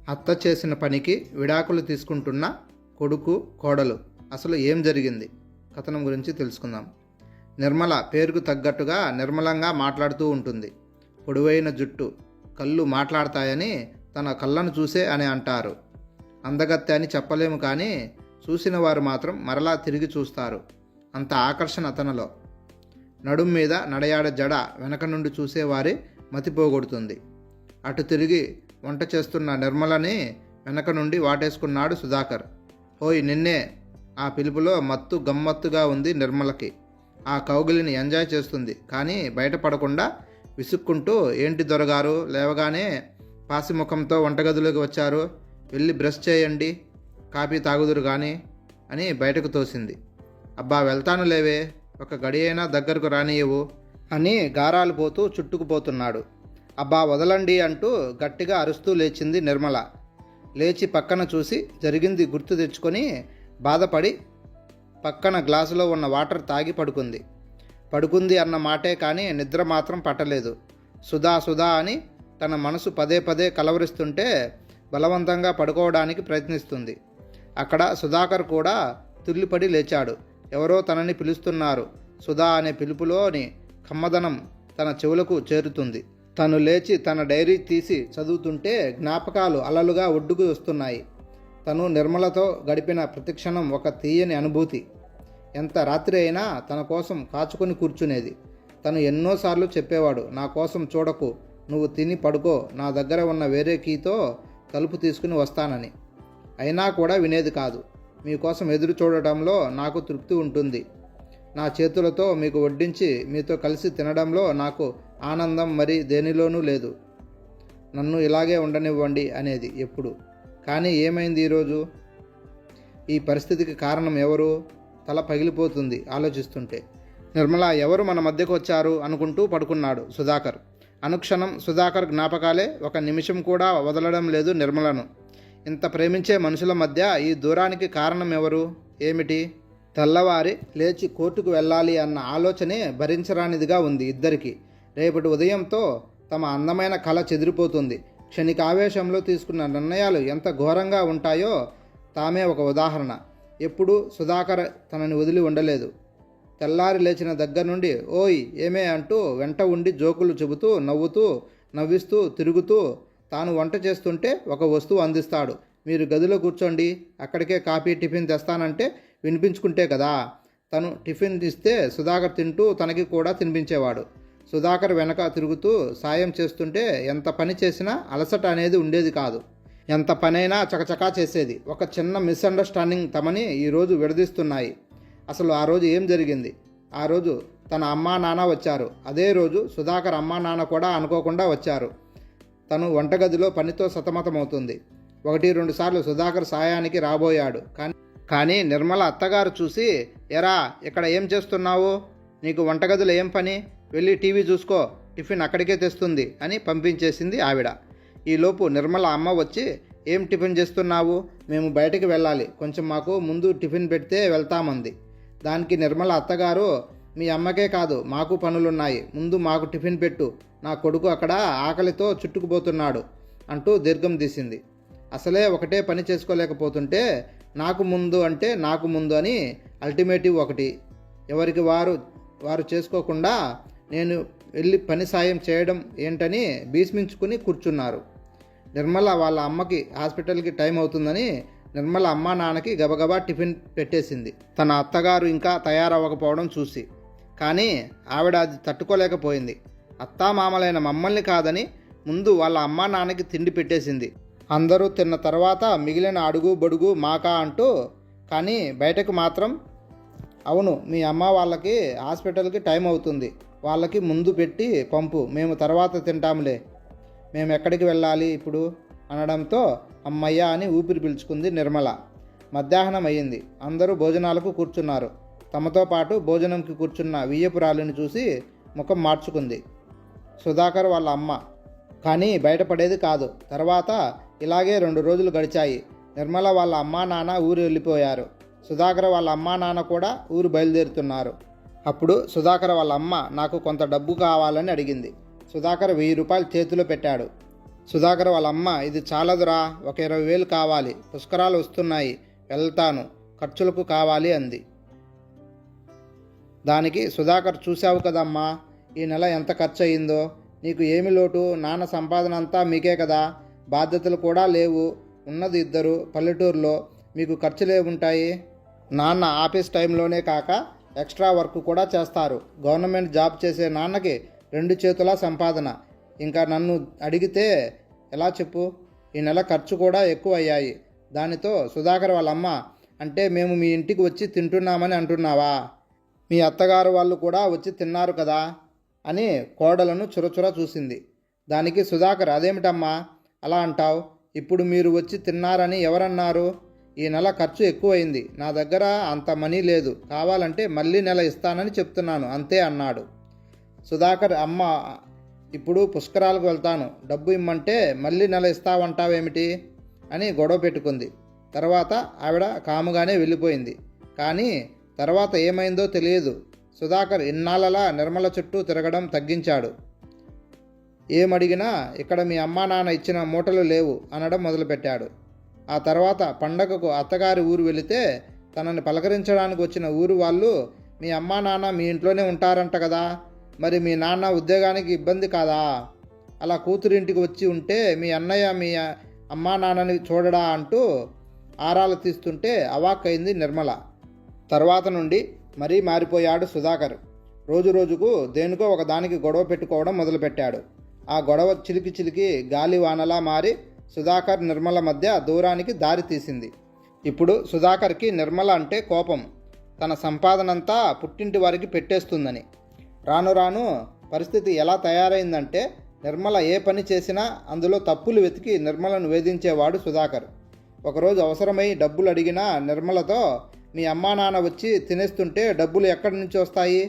అత్త చేసిన పనికి విడాకులు తీసుకుంటున్న కొడుకు కోడలు అసలు ఏం జరిగింది కథనం గురించి తెలుసుకుందాం. నిర్మల పేరుకు తగ్గట్టుగా నిర్మలంగా మాట్లాడుతూ ఉంటుంది. పొడవైన జుట్టు, కళ్ళు మాట్లాడతాయని తన కళ్ళను చూసే అని అంటారు. అందగత్తె అని చెప్పలేము, కానీ చూసిన వారు మాత్రం మరలా తిరిగి చూస్తారు. అంత ఆకర్షణ తనలో. నడుం మీద నడయాడ జడ వెనక నుండి చూసేవారి మతిపోగొడుతుంది. అటు తిరిగి వంట చేస్తున్న నిర్మలని వెనక నుండి వాటేసుకున్నాడు సుధాకర్. హోయ్ నిన్నే! ఆ పిలుపులో మత్తు గమ్మత్తుగా ఉంది నిర్మలకి. ఆ కౌగిలిని ఎంజాయ్ చేస్తుంది, కానీ బయటపడకుండా విసుక్కుంటూ, ఏంటి దొరగారు, లేవగానే పాసిముఖంతో వంటగదిలోకి వచ్చారు, వెళ్ళి బ్రష్ చేయండి, కాఫీ తాగుదురు కానీ అని బయటకు తోసింది. అబ్బా వెళ్తాను లేవే, ఒక గడి అయినా దగ్గరకు రానియవు అని గారాలు పోతూ చుట్టుకుపోతున్నాడు. అబ్బా వదలండి అంటూ గట్టిగా అరుస్తూ లేచింది నిర్మల. లేచి పక్కన చూసి జరిగింది గుర్తు తెచ్చుకొని బాధపడి పక్కన గ్లాసులో ఉన్న వాటర్ తాగి పడుకుంది అన్న మాటే కానీ నిద్ర మాత్రం పట్టలేదు. సుధా సుధా అని తన మనసు పదే పదే కలవరిస్తుంటే బలవంతంగా పడుకోవడానికి ప్రయత్నిస్తుంది. అక్కడ సుధాకర్ కూడా తుల్లిపడి లేచాడు. ఎవరో తనని పిలుస్తున్నారు. సుధా అనే పిలుపులోని కమ్మదనం తన చెవులకు చేరుతుంది. తను లేచి తన డైరీ తీసి చదువుతుంటే జ్ఞాపకాలు అలలుగా ఒడ్డుకు వస్తున్నాయి. తను నిర్మలతో గడిపిన ప్రతిక్షణం ఒక తీయని అనుభూతి. ఎంత రాత్రి అయినా తన కోసం కాచుకొని కూర్చునేది. తను ఎన్నోసార్లు చెప్పేవాడు, నా కోసం చూడకు, నువ్వు తిని పడుకో, నా దగ్గర ఉన్న వేరే కీతో తలుపు తీసుకుని వస్తానని. అయినా కూడా వినేది కాదు. మీకోసం ఎదురు చూడటంలో నాకు తృప్తి ఉంటుంది. నా చేతులతో మీకు వడ్డించి మీతో కలిసి తినడంలో నాకు ఆనందం మరి దేనిలోనూ లేదు. నన్ను ఇలాగే ఉండనివ్వండి అనేది ఎప్పుడు. కానీ ఏమైంది ఈరోజు? ఈ పరిస్థితికి కారణం ఎవరు? తల పగిలిపోతుంది ఆలోచిస్తుంటే. నిర్మల ఎవరు మన మధ్యకు వచ్చారు అనుకుంటూ పడుకున్నాడు సుధాకర్. అనుక్షణం సుధాకర్ జ్ఞాపకాలే. ఒక నిమిషం కూడా వదలడం లేదు నిర్మలను. ఇంత ప్రేమించే మనుషుల మధ్య ఈ దూరానికి కారణం ఎవరు? ఏమిటి? తెల్లవారి లేచి కోర్టుకు వెళ్ళాలి అన్న ఆలోచనే భరించరానిదిగా ఉంది ఇద్దరికి. రేపటి ఉదయంతో తమ అందమైన కళ చెదిరిపోతుంది. క్షణిక ఆవేశంలో తీసుకున్న నిర్ణయాలు ఎంత ఘోరంగా ఉంటాయో తామే ఒక ఉదాహరణ. ఎప్పుడూ సుధాకర్ తనని వదిలి ఉండలేదు. తెల్లారి లేచిన దగ్గర నుండి ఓయ్ ఏమే అంటూ వెంట ఉండి జోకులు చెబుతూ నవ్విస్తూ తిరుగుతూ, తాను వంట చేస్తుంటే ఒక వస్తువు అందిస్తాడు. మీరు గదిలో కూర్చోండి, అక్కడికే కాఫీ టిఫిన్ తెస్తానంటే వినిపించుకుంటే కదా. తను టిఫిన్ ఇస్తే సుధాకర్ తింటూ తనకి కూడా తినిపించేవాడు. సుధాకర్ వెనక తిరుగుతూ సాయం చేస్తుంటే ఎంత పని చేసినా అలసట అనేది ఉండేది కాదు. ఎంత పనైనా చకచకా చేసేది. ఒక చిన్న మిస్అండర్స్టాండింగ్ తమని ఈరోజు విడదీస్తున్నాయి. అసలు ఆ రోజు ఏం జరిగింది? ఆ రోజు తన అమ్మా నాన్న వచ్చారు. అదే రోజు సుధాకర్ అమ్మా నాన్న కూడా అనుకోకుండా వచ్చారు. తను వంటగదిలో పనితో సతమతమవుతుంది. 1-2 సార్లు సుధాకర్ సాయానికి రాబోయాడు. కానీ నిర్మల అత్తగారు చూసి, ఎరా ఇక్కడ ఏం చేస్తున్నావు? నీకు వంటగదిలో ఏం పని? వెళ్ళి టీవీ చూసుకో, టిఫిన్ అక్కడికే తెస్తుంది అని పంపించేసింది ఆవిడ. ఈలోపు నిర్మల అమ్మ వచ్చి, ఏం టిఫిన్ చేస్తున్నావు? మేము బయటికి వెళ్ళాలి, కొంచెం మాకు ముందు టిఫిన్ పెడితే వెళ్తామంది. దానికి నిర్మల అత్తగారు, మీ అమ్మకే కాదు మాకు పనులున్నాయి, ముందు మాకు టిఫిన్ పెట్టు, నా కొడుకు అక్కడ ఆకలితో చుట్టుకుపోతున్నాడు అంటూ దీర్ఘం తీసింది. అసలే ఒకటే పని చేసుకోలేకపోతుంటే నాకు ముందు అంటే నాకు ముందు అని అల్టిమేటివ్ ఒకటి. ఎవరికి వారు చేసుకోకుండా నేను వెళ్ళి పని సాయం చేయడం ఏంటని భీష్మించుకుని కూర్చున్నారు. నిర్మల వాళ్ళ అమ్మకి హాస్పిటల్కి టైం అవుతుందని నిర్మల అమ్మా నాన్నకి గబగబా టిఫిన్ పెట్టేసింది, తన అత్తగారు ఇంకా తయారవ్వకపోవడం చూసి. కానీ ఆవిడ అది తట్టుకోలేకపోయింది. అత్తామామలైన మమ్మల్ని కాదని ముందు వాళ్ళ అమ్మా నాన్నకి తిండి పెట్టేసింది. అందరూ తిన్న తర్వాత మిగిలిన అడుగు బొడుగు మాకా అంటూ. కానీ బయటకు మాత్రం, అవును మీ అమ్మ వాళ్ళకి హాస్పిటల్కి టైం అవుతుంది, వాళ్ళకి ముందు పెట్టి పంపు, మేము తర్వాత తింటాంలే, మేము ఎక్కడికి వెళ్ళాలి ఇప్పుడు అనడంతో అమ్మయ్య అని ఊపిరి పీల్చుకుంది నిర్మల. మధ్యాహ్నం అయ్యింది. అందరూ భోజనాలకు కూర్చున్నారు. తమతో పాటు భోజనంకి కూర్చున్న వియ్యపురాలిని చూసి ముఖం మార్చుకుంది సుధాకర్ వాళ్ళ అమ్మ. కానీ బయటపడేది కాదు. తర్వాత ఇలాగే 2 రోజులు గడిచాయి. నిర్మల వాళ్ళ అమ్మా నాన్న ఊరు వెళ్ళిపోయారు. సుధాకర్ వాళ్ళ అమ్మా నాన్న కూడా ఊరు బయలుదేరుతున్నారు. అప్పుడు సుధాకర్ వాళ్ళ అమ్మ నాకు కొంత డబ్బు కావాలని అడిగింది. సుధాకర్ 1000 రూపాయలు చేతిలో పెట్టాడు. సుధాకర్ వాళ్ళ అమ్మ, ఇది చాలదురా, ఒక 20,000 కావాలి, పుష్కరాలు వస్తున్నాయి, వెళ్తాను, ఖర్చులకు కావాలి అంది. దానికి సుధాకర్, చూశావు కదమ్మా ఈ నెల ఎంత ఖర్చు అయిందో, నీకు ఏమి లోటు, నాన్న సంపాదన అంతా మీకే కదా, బాధ్యతలు కూడా లేవు, ఉన్నది 2 పల్లెటూరులో, మీకు ఖర్చులే ఉంటాయి. నాన్న ఆఫీస్ టైంలోనే కాక ఎక్స్ట్రా వర్క్ కూడా చేస్తారు. గవర్నమెంట్ జాబ్ చేసే నాన్నకి 2 చేతుల సంపాదన. ఇంకా నన్ను అడిగితే ఎలా చెప్పు, ఈ నెల ఖర్చు కూడా ఎక్కువ అయ్యాయి. దానితో సుధాకర్ వాళ్ళమ్మ, అంటే మేము మీ ఇంటికి వచ్చి తింటున్నామని అంటున్నావా, మీ అత్తగారు వాళ్ళు కూడా వచ్చి తిన్నారు కదా అని కోడలను చురచుర చూసింది. దానికి సుధాకర్, అదేమిటమ్మా అలా అంటావు, ఇప్పుడు మీరు వచ్చి తిన్నారని ఎవరన్నారు, ఈ నెల ఖర్చు ఎక్కువైంది, నా దగ్గర అంత మనీ లేదు, కావాలంటే మళ్ళీ నెల ఇస్తానని చెప్తున్నాను అంతే అన్నాడు. సుధాకర్ అమ్మ, ఇప్పుడు పుష్కరాలకు వెళ్తాను, డబ్బు ఇమ్మంటే మళ్ళీ నెల ఇస్తావంటావేమిటి అని గొడవ పెట్టుకుంది. తర్వాత ఆవిడ కాముగానే వెళ్ళిపోయింది. కానీ తర్వాత ఏమైందో తెలియదు. సుధాకర్ ఇన్నాళ్ళలా నిర్మల చుట్టూ తిరగడం తగ్గించాడు. ఏమడిగినా ఇక్కడ మీ అమ్మా నాన్న ఇచ్చిన మూటలు లేవు అనడం మొదలుపెట్టాడు. ఆ తర్వాత పండగకు అత్తగారి ఊరు వెళితే తనని పలకరించడానికి వచ్చిన ఊరు వాళ్ళు, మీ అమ్మా నాన్న మీ ఇంట్లోనే ఉంటారంట కదా, మరి మీ నాన్న ఉద్యోగానికి ఇబ్బంది కాదా, అలా కూతురింటికి వచ్చి ఉంటే మీ అన్నయ్య మీ అమ్మా నాన్నని చూడడా అంటూ ఆరాలు తీస్తుంటే అవాక్కైంది నిర్మల. తర్వాత నుండి మరీ మారిపోయాడు సుధాకర్. రోజు రోజుకు దేనికో ఒకదానికి గొడవ పెట్టుకోవడం మొదలుపెట్టాడు. ఆ గొడవ చిలికి చిలికి గాలి వానలా మారి సుధాకర్ నిర్మల మధ్య దూరానికి దారి తీసింది. ఇప్పుడు సుధాకర్కి నిర్మల అంటే కోపం, తన సంపాదనంతా పుట్టింటి వారికి పెట్టేస్తుందని. రాను రాను పరిస్థితి ఎలా తయారైందంటే నిర్మల ఏ పని చేసినా అందులో తప్పులు వెతికి నిర్మలను వేధించేవాడు సుధాకర్. ఒకరోజు అవసరమై డబ్బులు అడిగిన నిర్మలతో, మీ అమ్మా నాన్న వచ్చి తినేస్తుంటే డబ్బులు ఎక్కడి నుంచి వస్తాయి,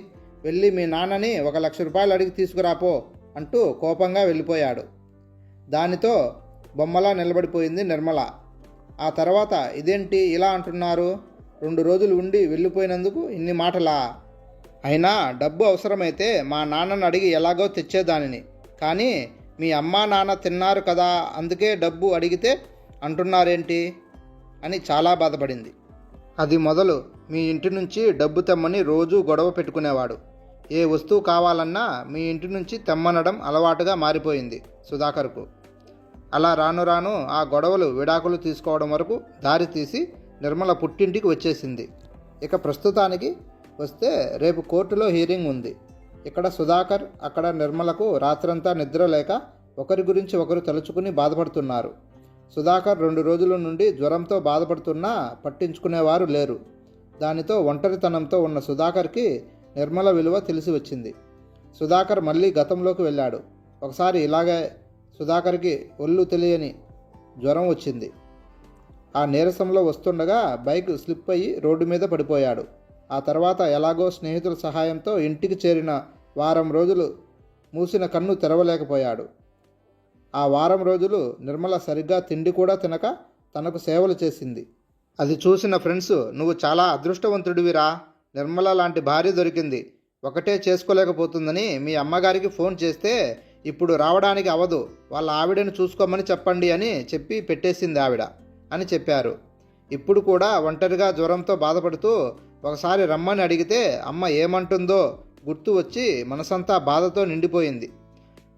వెళ్ళి మీ నాన్నని 1,00,000 రూపాయలు అడిగి తీసుకురాపో అంటూ కోపంగా వెళ్ళిపోయాడు. దానితో బొమ్మలా నిలబడిపోయింది నిర్మల. ఆ తర్వాత, ఇదేంటి ఇలా అంటున్నారు, 2 రోజులు ఉండి వెళ్ళిపోయినందుకు ఇన్ని మాటలా, అయినా డబ్బు అవసరమైతే మా నాన్నని అడిగి ఎలాగో తెచ్చేదానిని, కానీ మీ అమ్మా నాన్న తిన్నారు కదా అందుకే డబ్బు అడిగితే అంటున్నారేంటి అని చాలా బాధపడింది. అది మొదలు మీ ఇంటి నుంచి డబ్బు తెమ్మని రోజూ గొడవ పెట్టుకునేవాడు. ఏ వస్తువు కావాలన్నా మీ ఇంటి నుంచి తెమ్మనడం అలవాటుగా మారిపోయింది సుధాకర్కు. అలా రాను రాను ఆ గొడవలు విడాకులు తీసుకోవడం వరకు దారి తీసి నిర్మల పుట్టింటికి వచ్చేసింది. ఇక ప్రస్తుతానికి వస్తే రేపు కోర్టులో హీరింగ్ ఉంది. ఇక్కడ సుధాకర్, అక్కడ నిర్మలకు రాత్రంతా నిద్ర లేక ఒకరి గురించి ఒకరు తలుచుకుని బాధపడుతున్నారు. సుధాకర్ 2 రోజుల నుండి జ్వరంతో బాధపడుతున్నా పట్టించుకునేవారు లేరు. దానితో ఒంటరితనంతో ఉన్న సుధాకర్కి నిర్మల విలువ తెలిసి వచ్చింది. సుధాకర్ మళ్ళీ గతంలోకి వెళ్ళాడు. ఒకసారి ఇలాగే సుధాకర్కి ఒళ్ళు తెలియని జ్వరం వచ్చింది. ఆ నీరసంలో వస్తుండగా బైక్ స్లిప్ అయ్యి రోడ్డు మీద పడిపోయాడు. ఆ తర్వాత ఎలాగో స్నేహితుల సహాయంతో ఇంటికి చేరిన వారం రోజులు మూసిన కన్ను తెరవలేకపోయాడు. ఆ వారం రోజులు నిర్మల సరిగ్గా తిండి కూడా తినక తనకు సేవలు చేసింది. అది చూసిన ఫ్రెండ్స్, నువ్వు చాలా అదృష్టవంతుడివిరా, నిర్మల లాంటి భార్య దొరికింది, ఒకటే చేసుకోలేకపోతుందని మీ అమ్మగారికి ఫోన్ చేస్తే ఇప్పుడు రావడానికి అవదు, వాళ్ళ ఆవిడని చూసుకోమని చెప్పండి అని చెప్పి పెట్టేసింది ఆవిడ అని చెప్పారు. ఇప్పుడు కూడా ఒంటరిగా జ్వరంతో బాధపడుతూ ఒకసారి రమ్మని అడిగితే అమ్మ ఏమంటుందో గుర్తు వచ్చి మనసంతా బాధతో నిండిపోయింది.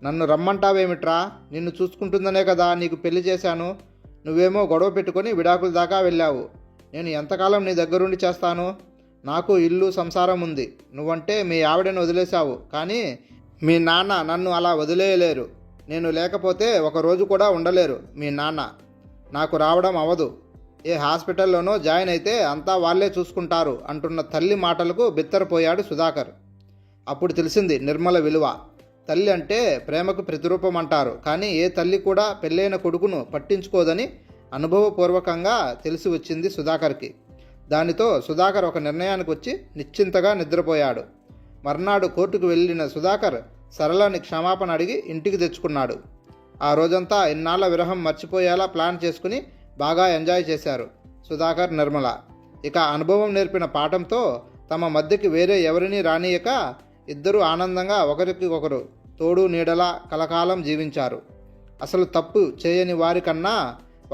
నన్ను రమ్మంటావేమిట్రా, నిన్ను చూసుకుంటుందనే కదా నీకు పెళ్లి చేశాను, నువ్వేమో గొడవ పెట్టుకొని విడాకుల దాకా వెళ్ళావు, నేను ఎంతకాలం నీ దగ్గరుండి చేస్తాను, నాకు ఇల్లు సంసారం ఉంది, నువ్వంటే మీ ఆవిడని వదిలేశావు, కానీ మీ నాన్న నన్ను అలా వదిలేయలేరు, నేను లేకపోతే ఒక రోజు కూడా ఉండలేరు మీ నాన్న, నాకు రావడం అవదు, ఏ హాస్పిటల్లోనో జాయిన్ అయితే అంతా వాళ్ళే చూసుకుంటారు అంటున్న తల్లి మాటలకు బిత్తరపోయాడు సుధాకర్. అప్పుడు తెలిసింది నిర్మల విలువ. తల్లి అంటే ప్రేమకు ప్రతిరూపం అంటారు, కానీ ఏ తల్లి కూడా పెళ్ళైన కొడుకును పట్టించుకోదని అనుభవపూర్వకంగా తెలిసి వచ్చింది సుధాకర్కి. దానితో సుధాకర్ ఒక నిర్ణయానికి వచ్చి నిశ్చింతగా నిద్రపోయాడు. మర్నాడు కోర్టుకు వెళ్ళిన సుధాకర్ సరళని క్షమాపణ అడిగి ఇంటికి తెచ్చుకున్నాడు. ఆ రోజంతా ఇన్నాళ్ల విరహం మర్చిపోయేలా ప్లాన్ చేసుకుని బాగా ఎంజాయ్ చేశారు సుధాకర్, నిర్మల. ఇక అనుభవం నేర్పిన పాఠంతో తమ మధ్యకి వేరే ఎవరినీ రానియక ఇద్దరూ ఆనందంగా ఒకరికి ఒకరు తోడు నీడలా కలకాలం జీవించారు. అసలు తప్పు చేయని వారికన్నా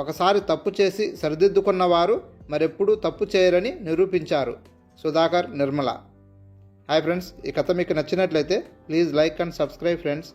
ఒకసారి తప్పు చేసి సరిదిద్దుకున్న వారు మరెప్పుడూ తప్పు చేయరని నిరూపించారు. సుధాకర్ నిర్మల. హాయ్ ఫ్రెండ్స్, ఈ కథ మీకు నచ్చినట్లయితే please like and subscribe friends.